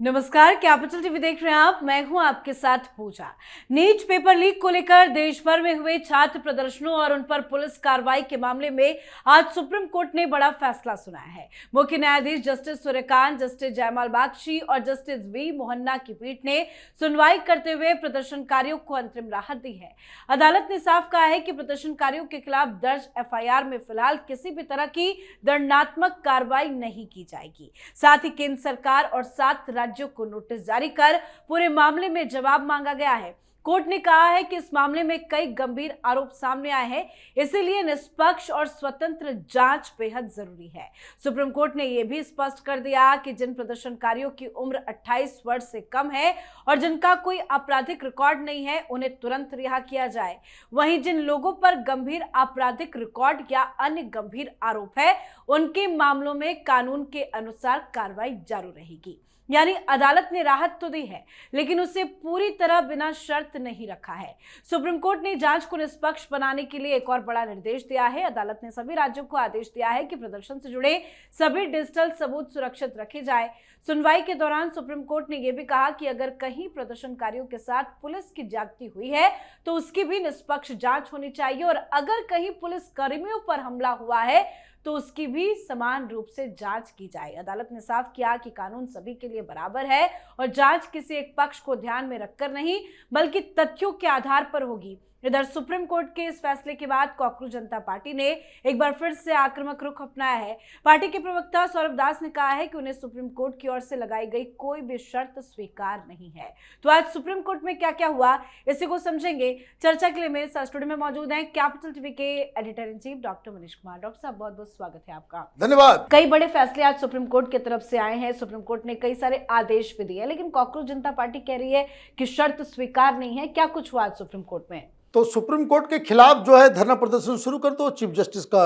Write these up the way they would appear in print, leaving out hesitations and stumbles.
नमस्कार, capital TV देख रहे हैं आप। मैं हूं आपके साथ पूजा। नीट पेपर लीक को लेकर देश भर में हुए छात्र प्रदर्शनों और उन पर पुलिस कार्रवाई के मामले में आज सुप्रीम कोर्ट ने बड़ा फैसला सुनाया है। मुख्य न्यायाधीश जस्टिस सूर्यकांत, जस्टिस जयमाल बागची और जस्टिस वी मोहन्ना की पीठ ने सुनवाई करते हुए प्रदर्शनकारियों को अंतरिम राहत दी है। अदालत ने साफ कहा है कि प्रदर्शनकारियों के खिलाफ दर्ज एफआईआर में फिलहाल किसी भी तरह की दंडात्मक कार्रवाई नहीं की जाएगी। साथ ही केंद्र सरकार और 7 राज्यों को नोटिस जारी कर पूरे मामले में जवाब मांगा गया है। कोर्ट ने कहा है कि इस मामले में कई गंभीर आरोप सामने आए हैं, इसीलिए निष्पक्ष और स्वतंत्र जांच बेहद जरूरी है। सुप्रीम कोर्ट ने यह भी स्पष्ट कर दिया कि जिन प्रदर्शनकारियों की उम्र 28 वर्ष से कम है और जिनका कोई आपराधिक रिकॉर्ड नहीं है, उन्हें तुरंत रिहा किया जाए। वहीं जिन लोगों पर गंभीर आपराधिक रिकॉर्ड या अन्य गंभीर आरोप है, उनके मामलों में कानून के अनुसार कार्रवाई जारी रहेगी। यानी अदालत ने राहत तो दी है, लेकिन उसे पूरी तरह बिना शर्त नहीं रखा है। सुप्रीम कोर्ट ने जांच को निष्पक्ष बनाने के लिए एक और बड़ा निर्देश दिया है। अदालत ने सभी राज्यों को आदेश दिया है कि प्रदर्शन से जुड़े सभी डिजिटल सबूत सुरक्षित रखे जाए। सुनवाई के दौरान सुप्रीम कोर्ट ने यह भी कहा कि अगर कहीं प्रदर्शनकारियों के साथ पुलिस की ज्यादती हुई है तो उसकी भी निष्पक्ष जांच होनी चाहिए, और अगर कहीं पुलिस कर्मियों पर हमला हुआ है तो उसकी भी समान रूप से जांच की जाए। अदालत ने साफ किया कि कानून सभी के लिए बराबर है और जांच किसी एक पक्ष को ध्यान में रखकर नहीं, बल्कि तथ्यों के आधार पर होगी। इधर सुप्रीम कोर्ट के इस फैसले के बाद कॉकरोच जनता पार्टी ने एक बार फिर से आक्रामक रुख अपनाया है। पार्टी के प्रवक्ता सौरभ दास ने कहा है कि उन्हें सुप्रीम कोर्ट की ओर से लगाई गई कोई भी शर्त स्वीकार नहीं है। तो आज सुप्रीम कोर्ट में क्या क्या हुआ, इसी को समझेंगे। चर्चा के लिए मेरे साथ स्टूडियो में मौजूद हैं कैपिटल टीवी के editor in chief doctor Manish Kumar. Doctor साहब, बहुत बहुत स्वागत है आपका। धन्यवाद। कई बड़े फैसले आज सुप्रीम कोर्ट की तरफ से आए हैं। सुप्रीम कोर्ट ने कई सारे आदेश भी दिए, लेकिन कॉकरोच जनता पार्टी कह रही है कि शर्त स्वीकार नहीं है। क्या कुछ हुआ आज सुप्रीम कोर्ट में? तो सुप्रीम कोर्ट के खिलाफ जो है धरना प्रदर्शन शुरू कर दो, चीफ जस्टिस का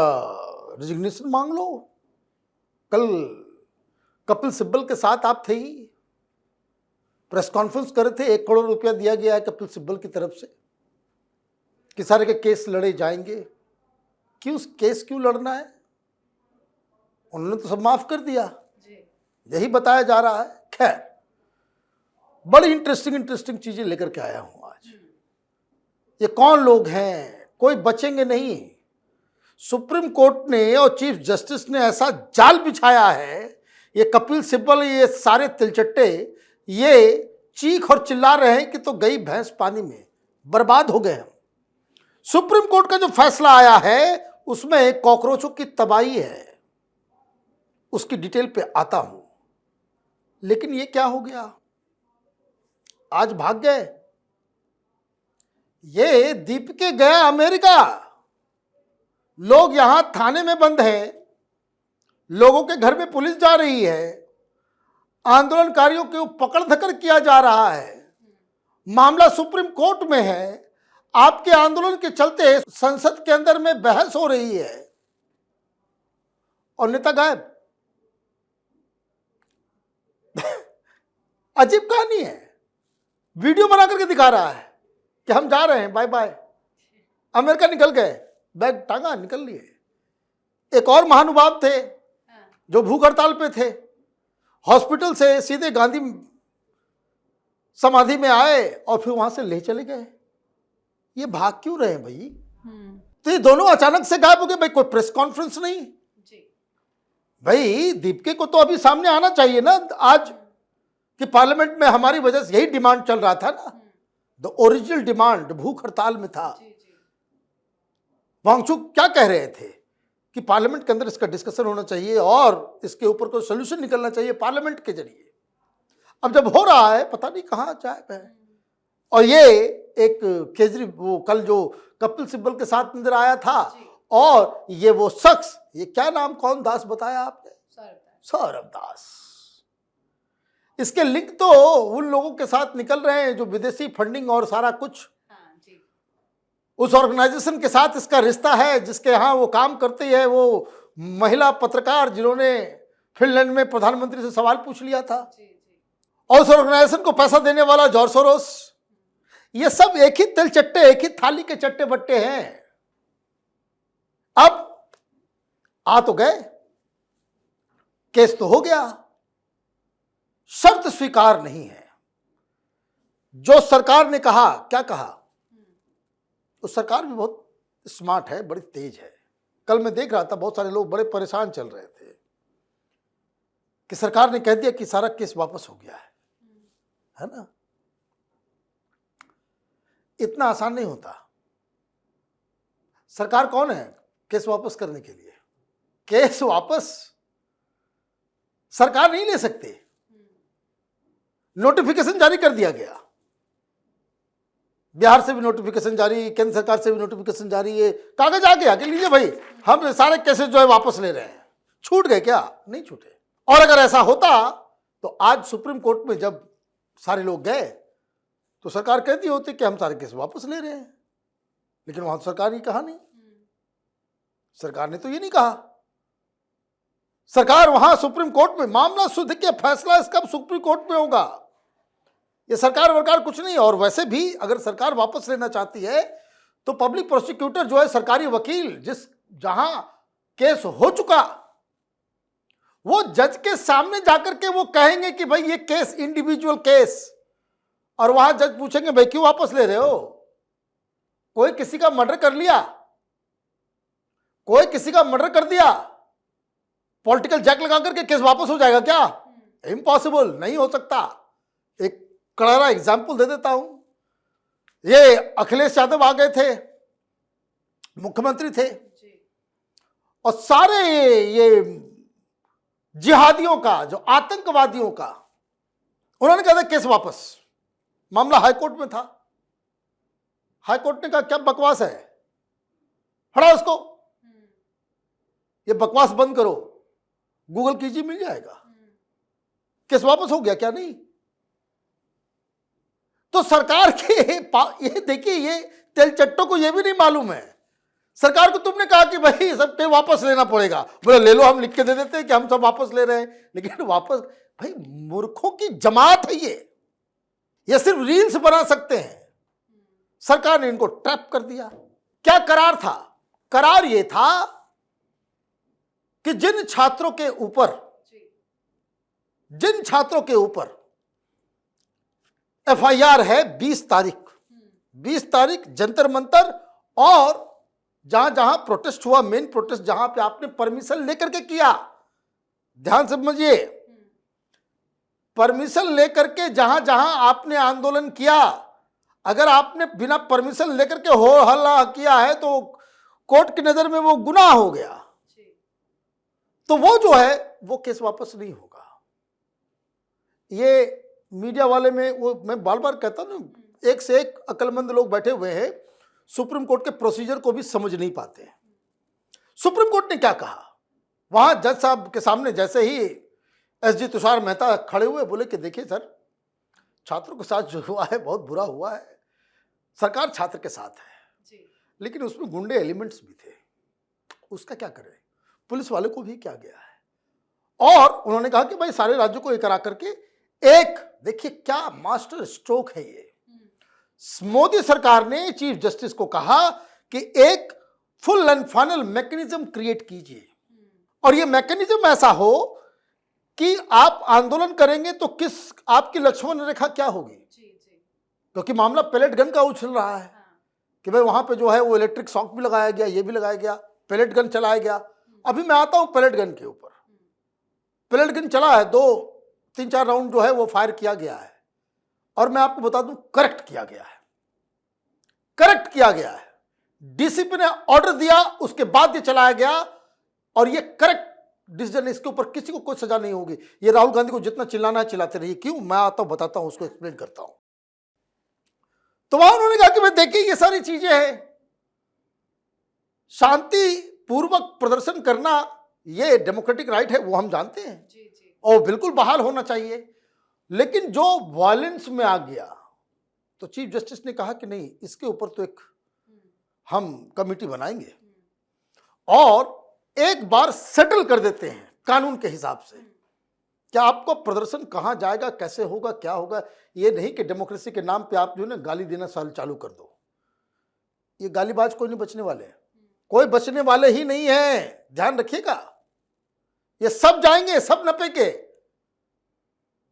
रिजिग्नेशन मांग लो। कल कपिल सिब्बल के साथ आप थे ही, प्रेस कॉन्फ्रेंस करे थे। 1 करोड़ रुपया दिया गया है कपिल सिब्बल की तरफ से कि सारे के केस लड़े जाएंगे। क्यों केस क्यों लड़ना है? उन्होंने तो सब माफ कर दिया, यही बताया जा रहा है। खैर, बड़ी इंटरेस्टिंग चीजें लेकर के आया हूं आज। ये कौन लोग हैं, कोई बचेंगे नहीं। सुप्रीम कोर्ट ने और चीफ जस्टिस ने ऐसा जाल बिछाया है, ये कपिल सिब्बल, ये सारे तिलचट्टे, ये चीख और चिल्ला रहे हैं कि तो गई भैंस पानी में, बर्बाद हो गए हम। सुप्रीम कोर्ट का जो फैसला आया है उसमें कॉकरोचों की तबाही है, उसकी डिटेल पे आता हूं। लेकिन ये क्या हो गया, आज भाग गए। ये दीपिके गया अमेरिका, लोग यहां थाने में बंद हैं, लोगों के घर में पुलिस जा रही है, आंदोलनकारियों को पकड़ धकड़ किया जा रहा है, मामला सुप्रीम कोर्ट में है। आपके आंदोलन के चलते संसद के अंदर में बहस हो रही है और नेता गायब। अजीब कहानी है। वीडियो बना करके दिखा रहा है कि हम जा रहे हैं, बाय बाय, अमेरिका निकल गए, बैग टांगा निकल लिए। एक और महानुभाव थे जो भूख हड़ताल पे थे, हॉस्पिटल से सीधे गांधी समाधि में आए और फिर वहां से ले चले गए। ये भाग क्यों रहे हैं भाई? तो ये दोनों अचानक से गायब हो गए। भाई कोई प्रेस कॉन्फ्रेंस नहीं जी। भाई दीपिके को तो अभी सामने आना चाहिए ना आज, कि पार्लियामेंट में हमारी वजह से यही डिमांड चल रहा था ना, द ओरिजिनल डिमांड भूख हड़ताल में था। वांगचुक क्या कह रहे थे कि पार्लियामेंट के अंदर इसका डिस्कशन होना चाहिए और इसके ऊपर कोई सोल्यूशन निकलना चाहिए पार्लियामेंट के जरिए। अब जब हो रहा है, पता नहीं कहां जाए है। और ये एक वो कल जो कपिल सिब्बल के साथ नजर आया था, और ये वो शख्स, ये क्या नाम, कौन दास बताया आपने? सौरभ दास। इसके लिंक तो उन लोगों के साथ निकल रहे हैं जो विदेशी फंडिंग और सारा कुछ, उस ऑर्गेनाइजेशन के साथ इसका रिश्ता है जिसके यहाँ वो काम करती है, वो महिला पत्रकार जिन्होंने फिनलैंड में प्रधानमंत्री से सवाल पूछ लिया था, और उस ऑर्गेनाइजेशन को पैसा देने वाला जॉर्ज सोरोस। ये सब एक ही तिल चट्टे, एक ही थाली के चट्टे बट्टे हैं। अब आ तो गए, केस तो हो गया, शर्त स्वीकार नहीं है। जो सरकार ने कहा, क्या कहा, तो सरकार भी बहुत स्मार्ट है, बड़ी तेज है। कल मैं देख रहा था, बहुत सारे लोग बड़े परेशान चल रहे थे कि सरकार ने कह दिया कि सारा केस वापस हो गया है ना। इतना आसान नहीं होता। सरकार कौन है केस वापस करने के लिए? केस वापस सरकार नहीं ले सकती। नोटिफिकेशन जारी कर दिया गया, बिहार से भी नोटिफिकेशन जारी, केंद्र सरकार से भी नोटिफिकेशन जारी है, कागज आ गया कि लीजिए भाई, हम सारे केसेस जो है वापस ले रहे हैं। छूट गए क्या? नहीं छूटे। और अगर ऐसा होता तो आज सुप्रीम कोर्ट में जब सारे लोग गए तो सरकार कहती होती कि हम सारे केस वापस ले रहे हैं, लेकिन वहां सरकार ने कहा नहीं। सरकार ने तो ये नहीं कहा। सरकार वहां सुप्रीम कोर्ट में मामला सुध के फैसला इसका सुप्रीम कोर्ट में होगा। ये सरकार वरकार कुछ नहीं। और वैसे भी अगर सरकार वापस लेना चाहती है तो पब्लिक प्रोसिक्यूटर जो है, सरकारी वकील, जहां केस हो चुका, वो जज के सामने जाकर के वो कहेंगे कि भाई ये केस इंडिविजुअल केस, और वहां जज पूछेंगे भाई क्यों वापस ले रहे हो? कोई किसी का मर्डर कर लिया, कोई किसी का मर्डर कर दिया, पॉलिटिकल जैक लगा करके केस वापस हो जाएगा क्या? इम्पॉसिबल, नहीं हो सकता। एक करारा एग्जाम्पल दे देता हूं। ये अखिलेश यादव आ गए थे, मुख्यमंत्री थे, और सारे ये जिहादियों का, जो आतंकवादियों का, उन्होंने कहा था केस वापस। मामला हाईकोर्ट में था। हाईकोर्ट ने कहा क्या बकवास है, हटाओ उसको, ये बकवास बंद करो, गूगल कीजिए मिल जाएगा। केस वापस हो गया क्या? नहीं। तो सरकार के ये देखिए, ये तेलचट्टों को ये भी नहीं मालूम है। सरकार को तुमने कहा कि भाई सब पे वापस लेना पड़ेगा, बोले ले लो, हम लिख के दे देते हैं कि हम सब वापस ले रहे हैं, लेकिन वापस, भाई मूर्खों की जमात है ये सिर्फ रील्स बना सकते हैं। सरकार ने इनको ट्रैप कर दिया। क्या करार था? करार ये था कि जिन छात्रों के ऊपर एफआईआर है 20 तारीख जंतर मंतर, और जहां जहां प्रोटेस्ट हुआ, मेन प्रोटेस्ट जहां पे आपने परमिशन लेकर के किया, ध्यान से समझिए, परमिशन लेकर के जहां जहां आपने आंदोलन किया, अगर आपने बिना परमिशन लेकर के हो हल्ला किया है तो कोर्ट की नजर में वो गुनाह हो गया, तो वो जो है वो केस वापस नहीं होगा। ये मीडिया वाले में वो मैं बार बार कहता हूं ना, एक से एक अक्लमंद लोग बैठे हुए हैं, सुप्रीम कोर्ट के प्रोसीजर को भी समझ नहीं पाते हैं। सुप्रीम कोर्ट ने क्या कहा? वहां जज साहब के सामने जैसे ही एसजी तुषार मेहता खड़े हुए, बोले कि देखिए सर, छात्रों के साथ जो हुआ है बहुत बुरा हुआ है, सरकार छात्र के साथ है, लेकिन उसमें गुंडे एलिमेंट्स भी थे, उसका क्या करें, पुलिस वाले को भी क्या गया है। और उन्होंने कहा कि भाई सारे राज्यों को ये करा करके एक, देखिए क्या मास्टर स्ट्रोक है ये, मोदी सरकार ने चीफ जस्टिस को कहा कि एक full and final mechanism create कीजिए, और ये मैकेनिज्म ऐसा हो कि आप आंदोलन करेंगे तो किस, आपकी लक्ष्मण रेखा क्या होगी, क्योंकि मामला पैलेट गन का उछल रहा है कि भाई वहां पे जो है वो इलेक्ट्रिक शॉक भी लगाया गया, ये भी लगाया गया, पैलेट गन चलाया गया। अभी मैं आता हूं पैलेट गन के ऊपर। पैलेट गन चला है, 2-3-4 राउंड जो है वो फायर किया गया है, और मैं आपको बता दूं करेक्ट किया गया है, डीसीपी ने ऑर्डर दिया, उसके बाद ये चलाया गया, और ये करेक्ट डिसीजन, इसके ऊपर किसी को कोई सजा नहीं होगी। ये राहुल गांधी को जितना चिल्लाना है चिल्लाते रहिए, क्यों, मैं आता हूं, बताता हूं, उसको एक्सप्लेन करता हूं। तो वहां उन्होंने कहा कि भाई देखिए ये सारी चीजें हैं, शांति पूर्वक प्रदर्शन करना ये डेमोक्रेटिक राइट है, वो हम जानते हैं, और बिल्कुल बहाल होना चाहिए, लेकिन जो वायलेंस में आ गया तो चीफ जस्टिस ने कहा कि नहीं, इसके ऊपर तो एक हम कमेटी बनाएंगे और एक बार सेटल कर देते हैं कानून के हिसाब से। क्या आपको प्रदर्शन कहां जाएगा, कैसे होगा, क्या होगा, ये नहीं कि डेमोक्रेसी के नाम पे आप जो है ना गाली देना चालू कर दो। ये गालीबाज कोई नहीं बचने वाले, कोई बचने वाले ही नहीं है, ध्यान रखिएगा। ये सब जाएंगे, सब नपेंगे।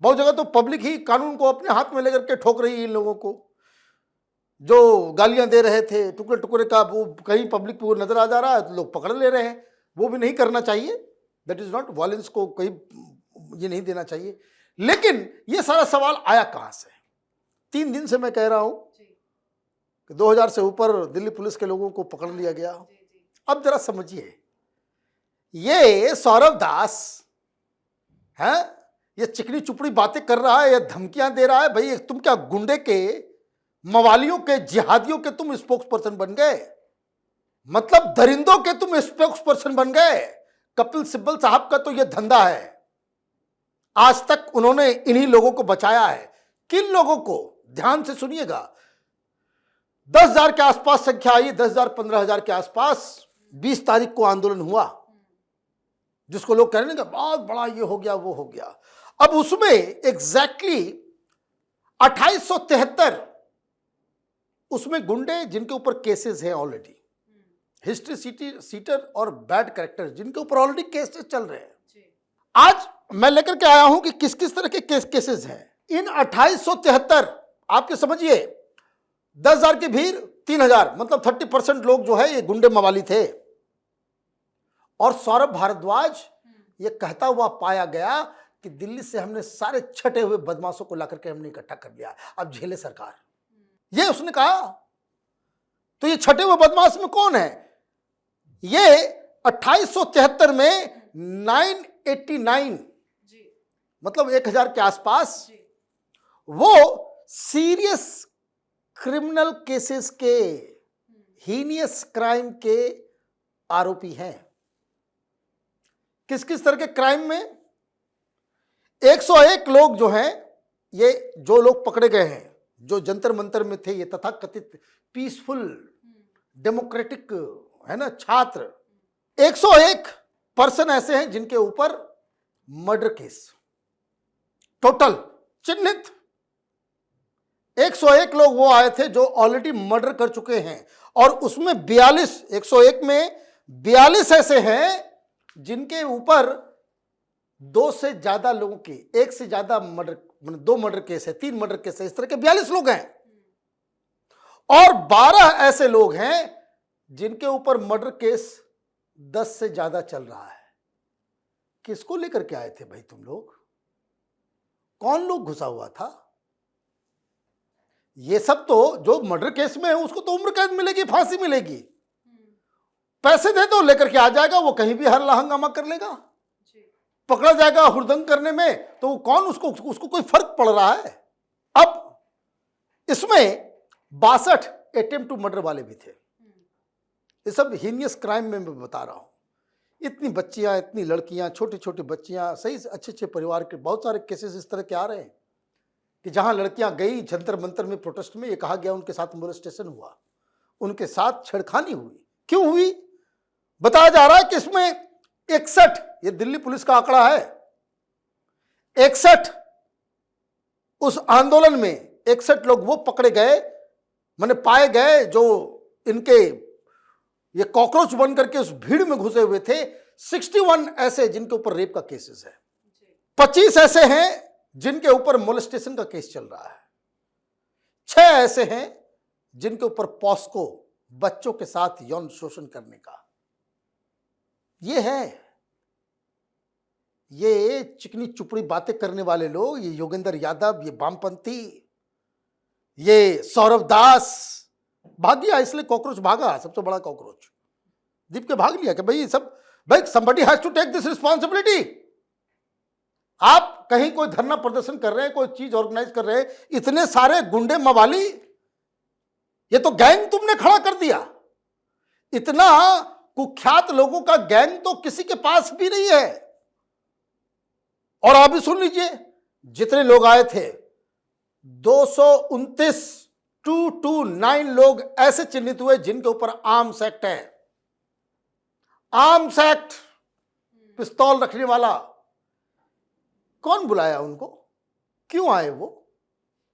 बहुत जगह तो पब्लिक ही कानून को अपने हाथ में लेकर के ठोक रही है इन लोगों को। जो गालियां दे रहे थे टुकड़े टुकड़े का, वो कहीं पब्लिक को नजर आ जा रहा है तो लोग पकड़ ले रहे हैं। वो भी नहीं करना चाहिए, दैट इज नॉट वायलेंस को कहीं ये नहीं देना चाहिए। लेकिन ये सारा सवाल आया कहां से? 3 दिन से मैं कह रहा हूं कि 2000 से ऊपर दिल्ली पुलिस के लोगों को पकड़ लिया गया। अब जरा समझिए, ये सौरभ दास है, ये चिकनी चुपड़ी बातें कर रहा है, ये धमकियां दे रहा है। भाई तुम क्या गुंडे के, मवालियों के, जिहादियों के तुम स्पोक्स पर्सन बन गए? मतलब दरिंदों के तुम स्पोक्स पर्सन बन गए। कपिल सिब्बल साहब का तो यह धंधा है। आज तक उन्होंने इन्हीं लोगों को बचाया है। किन लोगों को? ध्यान से सुनिएगा। 10,000 के आसपास संख्या आई, 10,000 15,000 के आसपास 20 तारीख को आंदोलन हुआ, जिसको लोग कह रहे हैं कि बहुत बड़ा ये हो गया वो हो गया। अब उसमें एग्जैक्टली 2873 उसमें गुंडे जिनके ऊपर केसेस हैं ऑलरेडी, हिस्ट्री सीटर और बैड कैरेक्टर जिनके ऊपर ऑलरेडी केसेस चल रहे हैं। आज मैं लेकर के आया हूं कि किस किस तरह के केसेस हैं। इन 2873 आपके समझिए 10,000 की भीड़ 3,000, मतलब 30% लोग जो है ये गुंडे मवाली थे। और सौरभ भारद्वाज ये कहता हुआ पाया गया कि दिल्ली से हमने सारे छटे हुए बदमाशों को लाकर के हमने इकट्ठा कर लिया, अब झेले सरकार, ये उसने कहा। तो ये छटे हुए बदमाश में कौन है? ये 2873 में 989 मतलब 1,000 के आसपास वो सीरियस क्रिमिनल केसेस के, हीनियस क्राइम के आरोपी हैं। किस किस तरह के क्राइम में? 101 लोग जो हैं, ये जो लोग पकड़े गए हैं, जो जंतर मंतर में थे, ये तथाकथित पीसफुल डेमोक्रेटिक है ना छात्र, 101 पर्सन ऐसे हैं जिनके ऊपर मर्डर केस टोटल चिन्हित। 101 लोग वो आए थे जो ऑलरेडी मर्डर कर चुके हैं, और उसमें 42, 101 में 42 ऐसे हैं जिनके ऊपर 2 से ज्यादा लोगों के, 1 से ज्यादा मर्डर, 2 मर्डर केस है, 3 मर्डर केस है, इस तरह के 42 लोग हैं। और 12 ऐसे लोग हैं जिनके ऊपर मर्डर केस 10 से ज्यादा चल रहा है। किसको लेकर के आए थे भाई तुम लोग? कौन लोग घुसा हुआ था? ये सब तो जो मर्डर केस में है उसको तो उम्र कैद मिलेगी, फांसी मिलेगी। पैसे दे दो, लेकर के आ जाएगा, वो कहीं भी हल्ला हंगामा कर लेगा, पकड़ा जाएगा हुड़दंग करने में, तो कौन उसको कोई फर्क पड़ रहा है? अब इसमें 62 अटेम्प्ट टू मर्डर वाले भी थे। ये सब हीनियस क्राइम में मैं बता रहा हूं। इतनी बच्चियां, इतनी लड़कियां, छोटी छोटी बच्चियां, सही से अच्छे अच्छे परिवार के बहुत सारे केसेस इस तरह के आ रहे हैं कि जहां लड़कियां गई जंतर मंतर में प्रोटेस्ट में, ये कहा गया उनके साथ मोलेस्टेशन हुआ, उनके साथ छेड़खानी हुई। क्यों हुई? बताया जा रहा है कि इसमें 61, ये दिल्ली पुलिस का आंकड़ा है, 61 उस आंदोलन में 61 लोग वो पकड़े गए, माने पाए गए, जो इनके ये कॉकरोच बन करके उस भीड़ में घुसे हुए थे। 61 ऐसे जिनके ऊपर रेप का केसेस है, 25 ऐसे हैं जिनके ऊपर मोलेस्टेशन का केस चल रहा है, 6 ऐसे हैं जिनके ऊपर पॉस्को, बच्चों के साथ यौन शोषण करने का। ये है, ये चिकनी चुपड़ी बातें करने वाले लोग, ये योगेंद्र यादव, ये वामपंथी, ये सौरभ दास भाग गया, इसलिए कॉकरोच भागा, सबसे बड़ा कॉकरोच दीप के भाग लिया कि भाई सब, भाई somebody has to take this responsibility। आप कहीं कोई धरना प्रदर्शन कर रहे हैं, कोई चीज ऑर्गेनाइज कर रहे हैं, इतने सारे गुंडे मवाली, ये तो गैंग तुमने खड़ा कर दिया। इतना कुख्यात लोगों का गैंग तो किसी के पास भी नहीं है। और आप भी सुन लीजिए, जितने लोग आए थे 229 229 लोग ऐसे चिन्हित हुए जिनके ऊपर आर्म्स एक्ट है। आर्म्स एक्ट, पिस्तौल रखने वाला। कौन बुलाया उनको? क्यों आए वो?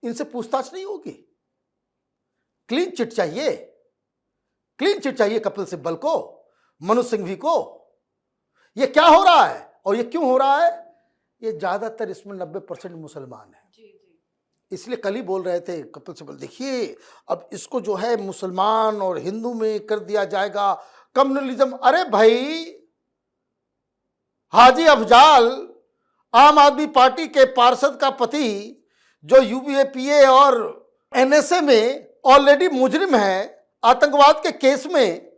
इनसे पूछताछ नहीं होगी? क्लीन चिट चाहिए, क्लीन चिट चाहिए कपिल सिब्बल को, मनोज सिंघवी को। ये क्या हो रहा है और ये क्यों हो रहा है? ये ज़्यादातर इसमें 90% मुसलमान हैं। जी जी। इसलिए कल ही बोल रहे थे कपिल सिब्बल, देखिए अब इसको जो है मुसलमान और हिंदू में कर दिया जाएगा, कम्युनलिज्म। अरे भाई, हाजी अफजाल आम आदमी पार्टी के पार्षद का पति जो यूपीए और एनएसए में ऑलरेडी मुजरिम है आतंकवाद के केस में,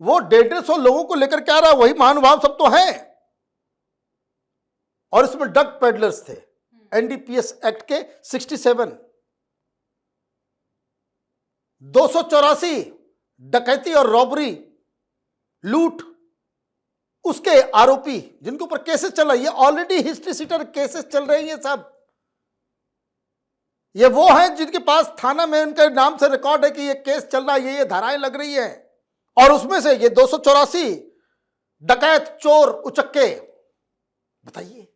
वो 150 लोगों को लेकर के आ रहा है, वही महानुभाव सब तो हैं। और इसमें ड्रग पेडलर्स थे, एनडीपीएस एक्ट के 67, 284 डकैती और रॉबरी, लूट, उसके आरोपी जिनके ऊपर केसेस चल रही है, ऑलरेडी हिस्ट्री सीटर केसेस चल रहे हैं। सब ये वो हैं जिनके पास थाना में उनके नाम से रिकॉर्ड है कि ये केस चल रहा है, ये धाराएं लग रही है। और उसमें से ये 284 डकैत, चोर, उचक्के, बताइए,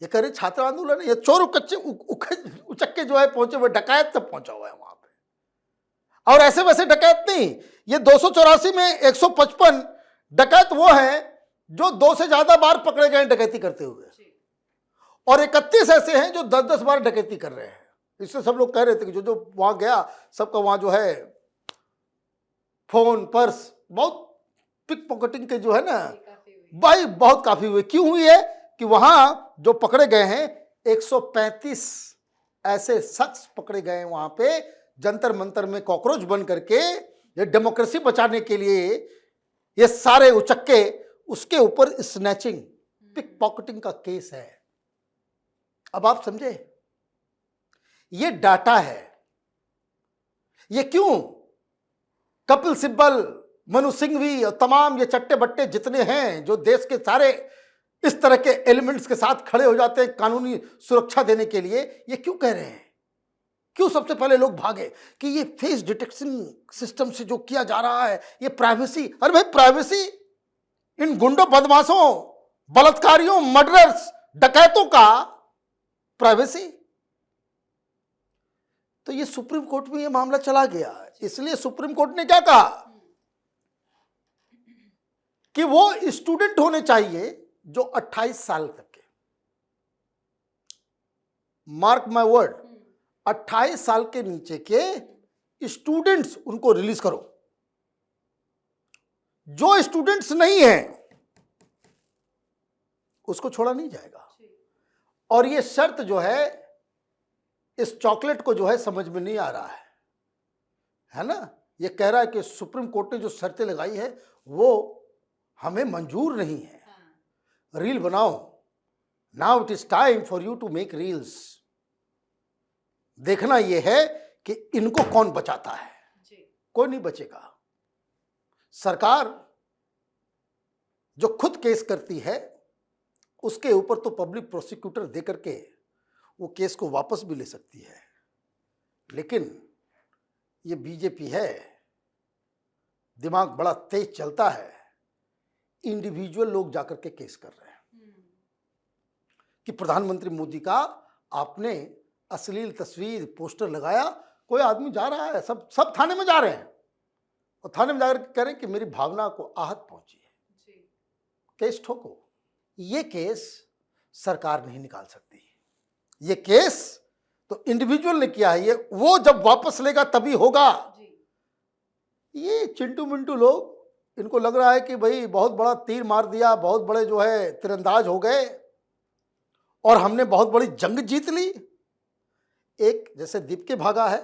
ये कह रहे छात्र आंदोलन है, ये चोर उचक्के जो है पहुंचे हुए, डकैत तक पहुंचा हुआ है वहां पे। और ऐसे वैसे डकैत नहीं, ये 284 में 155 डकैत वो हैं जो 2 से ज्यादा बार पकड़े गए डकैती करते हुए, और 31 ऐसे हैं जो 10-10 बार डकैती कर रहे हैं। इससे सब लोग कह रहे थे कि जो वहां गया सबका वहां जो है फोन, पर्स, बहुत पिक पॉकेटिंग के जो है ना भाई बहुत काफी हुए। क्यों हुई है कि वहां जो पकड़े गए हैं 135 ऐसे शख्स पकड़े गए हैं वहां पे, जंतर मंतर में कॉकरोच बन करके ये डेमोक्रेसी बचाने के लिए ये सारे उचक्के, उसके ऊपर स्नैचिंग, पिक पॉकेटिंग का केस है। अब आप समझे, ये डाटा है। ये क्यों कपिल सिब्बल, मनु सिंघवी और तमाम ये चट्टे बट्टे जितने हैं जो देश के सारे इस तरह के एलिमेंट्स के साथ खड़े हो जाते हैं कानूनी सुरक्षा देने के लिए, ये क्यों कह रहे हैं? क्यों सबसे पहले लोग भागे कि ये फेस डिटेक्शन सिस्टम से जो किया जा रहा है, ये प्राइवेसी। अरे भाई, प्राइवेसी इन गुंडों, बदमाशों, बलात्कारियों, मर्डरर्स, डकैतों का प्राइवेसी। तो ये सुप्रीम कोर्ट में ये मामला चला गया। इसलिए सुप्रीम कोर्ट ने क्या कहा कि वो स्टूडेंट होने चाहिए जो 28 साल तक के, मार्क माय वर्ड, 28 साल के नीचे के स्टूडेंट्स, उनको रिलीज करो। जो स्टूडेंट्स नहीं है उसको छोड़ा नहीं जाएगा। और ये शर्त जो है, इस चॉकलेट को जो है समझ में नहीं आ रहा है ना। ये कह रहा है कि सुप्रीम कोर्ट ने जो शर्तें लगाई है वो हमें मंजूर नहीं है। रील बनाओ, now it is time for you to make reels. देखना ये है कि इनको कौन बचाता है। कोई नहीं बचेगा। सरकार जो खुद केस करती है उसके ऊपर तो पब्लिक प्रोसिक्यूटर दे करके वो केस को वापस भी ले सकती है। लेकिन ये बीजेपी है, दिमाग बड़ा तेज चलता है। इंडिविजुअल लोग जाकर के केस कर रहे हैं कि प्रधानमंत्री मोदी का आपने अश्लील तस्वीर, पोस्टर लगाया, कोई आदमी जा रहा है, सब थाने में जा रहे हैं और थाने में जाकर कह रहे हैं कि मेरी भावना को आहत पहुंची है, केस ठोको। ये केस सरकार नहीं निकाल सकती। ये केस तो इंडिविजुअल ने किया है, ये वो जब वापस लेगा तभी होगा। ये चिंटू मिंटू लोग, इनको लग रहा है कि भाई बहुत बड़ा तीर मार दिया, बहुत बड़े जो है तीरंदाज हो गए और हमने बहुत बड़ी जंग जीत ली। एक जैसे दीपके भागा है,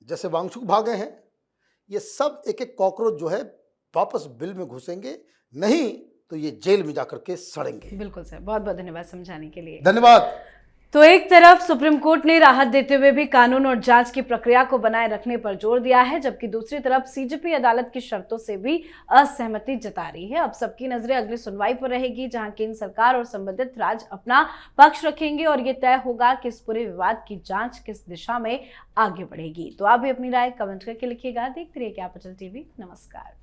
जैसे वांगचुक भागे हैं, ये सब एक एक कॉकरोच जो है वापस बिल में घुसेंगे, नहीं तो ये जेल में जाकर के सड़ेंगे। बिल्कुल सर, बहुत बहुत धन्यवाद समझाने के लिए। धन्यवाद। तो एक तरफ सुप्रीम कोर्ट ने राहत देते हुए भी कानून और जांच की प्रक्रिया को बनाए रखने पर जोर दिया है, जबकि दूसरी तरफ सीजेपी अदालत की शर्तों से भी असहमति जता रही है। अब सबकी नजरें अगली सुनवाई पर रहेगी, जहां केंद्र सरकार और संबंधित राज्य अपना पक्ष रखेंगे और ये तय होगा कि इस पूरे विवाद की जांच किस दिशा में आगे बढ़ेगी। तो आप भी अपनी राय कमेंट करके लिखिएगा। देखते रहिए कैपिटल टीवी। नमस्कार।